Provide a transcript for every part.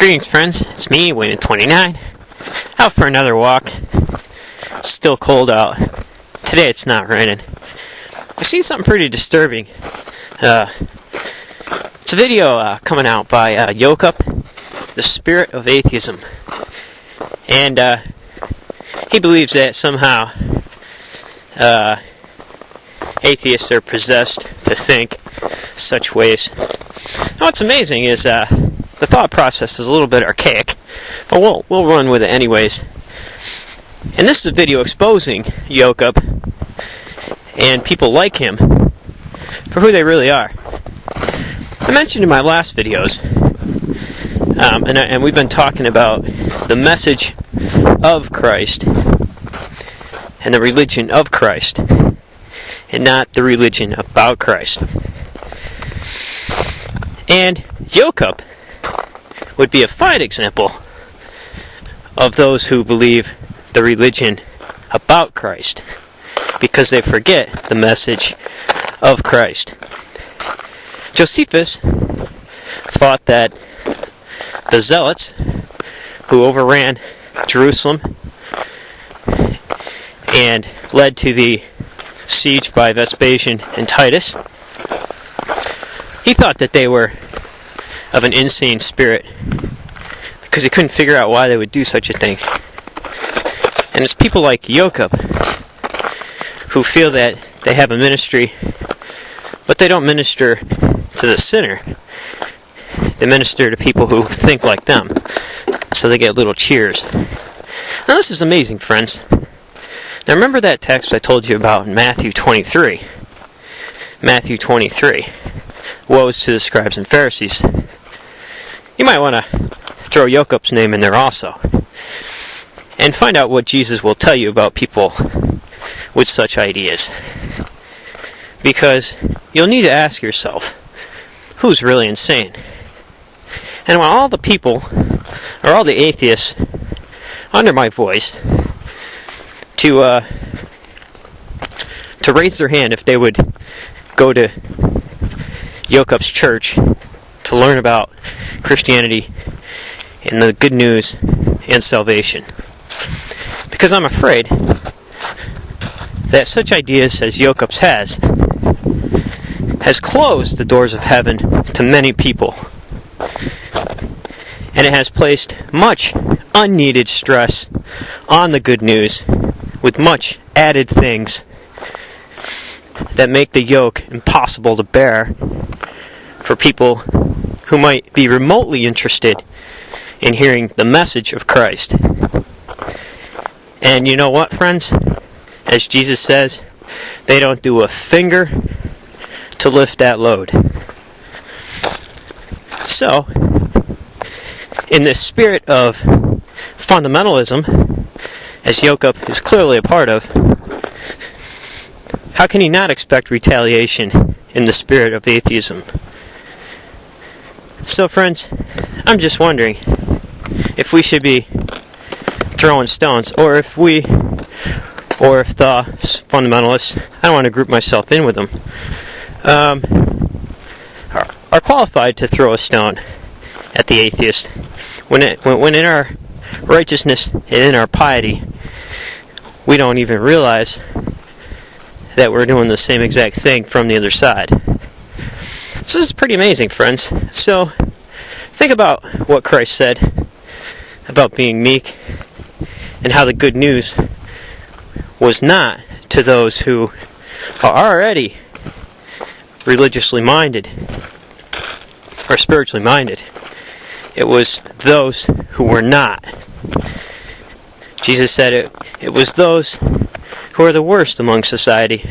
Greetings, friends. It's me, Wayne29, out for another walk. Still cold out. Today it's not raining. I've seen something pretty disturbing. It's a video coming out by Yokeup, the spirit of atheism. And he believes that somehow atheists are possessed to think such ways. Now, what's amazing is the thought process is a little bit archaic, but we'll run with it anyways. And this is a video exposing Yokeup and people like him for who they really are. I mentioned in my last videos, and we've been talking about the message of Christ and the religion of Christ, and not the religion about Christ. And Yokeup would be a fine example of those who believe the religion about Christ, because they forget the message of Christ. Josephus thought that the Zealots, who overran Jerusalem and led to the siege by Vespasian and Titus, he thought that they were of an insane spirit because he couldn't figure out why they would do such a thing. And it's people like Yokeup who feel that they have a ministry, but they don't minister to the sinner. They minister to people who think like them, so they get little cheers. Now this is amazing, friends. Now remember that text I told you about in Matthew 23. Matthew 23. Woes to the scribes and Pharisees. You might want to throw Yokeup's name in there also, and find out what Jesus will tell you about people with such ideas. Because you'll need to ask yourself, who's really insane? And I want all the people, or all the atheists, under my voice, to raise their hand if they would go to Yokeup's church to learn about Christianity and the good news and salvation. Because I'm afraid that such ideas as Yokeup's has closed the doors of heaven to many people. And it has placed much unneeded stress on the good news with much added things that make the yoke impossible to bear for people who might be remotely interested in hearing the message of Christ. And you know what, friends? As Jesus says, they don't do a finger to lift that load. So, in this spirit of fundamentalism, as Yokeup is clearly a part of, how can he not expect retaliation in the spirit of atheism? So, friends, I'm just wondering if we should be throwing stones, or if the fundamentalists, I don't want to group myself in with them, are qualified to throw a stone at the atheist when in our righteousness and in our piety we don't even realize that we're doing the same exact thing from the other side. So this is pretty amazing, friends. So think about what Christ said about being meek, and how the good news was not to those who are already religiously minded or spiritually minded. It was those who were not. Jesus said it was those who are the worst among society.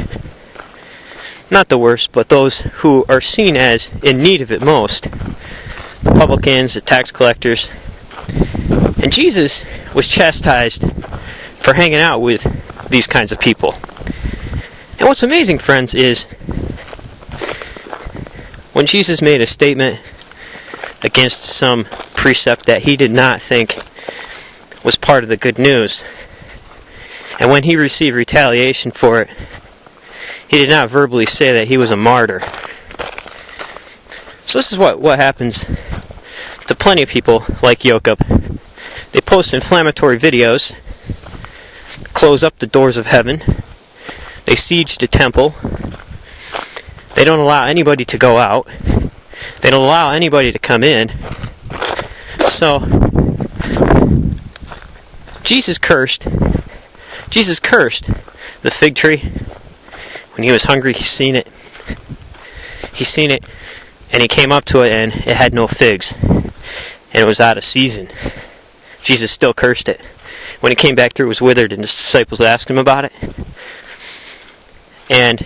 Not the worst, but those who are seen as in need of it most. The publicans, the tax collectors. And Jesus was chastised for hanging out with these kinds of people. And what's amazing, friends, is when Jesus made a statement against some precept that he did not think was part of the good news, and when he received retaliation for it, he did not verbally say that he was a martyr. So this is what happens to plenty of people like Yokeup. They post inflammatory videos, close up the doors of heaven, they siege the temple, they don't allow anybody to go out, they don't allow anybody to come in. So, Jesus cursed the fig tree. When he was hungry, he's seen it, and he came up to it and it had no figs, and it was out of season. Jesus still cursed it. When it came back through, it was withered, and the disciples asked him about it. And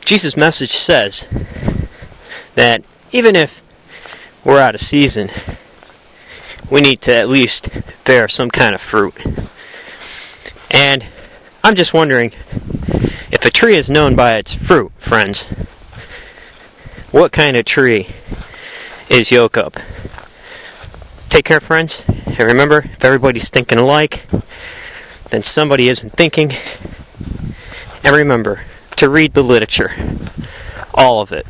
Jesus' message says that even if we're out of season, we need to at least bear some kind of fruit. And I'm just wondering, if a tree is known by its fruit, friends, what kind of tree is Yokeup? Take care, friends, and remember, if everybody's thinking alike, then somebody isn't thinking. And remember to read the literature, all of it.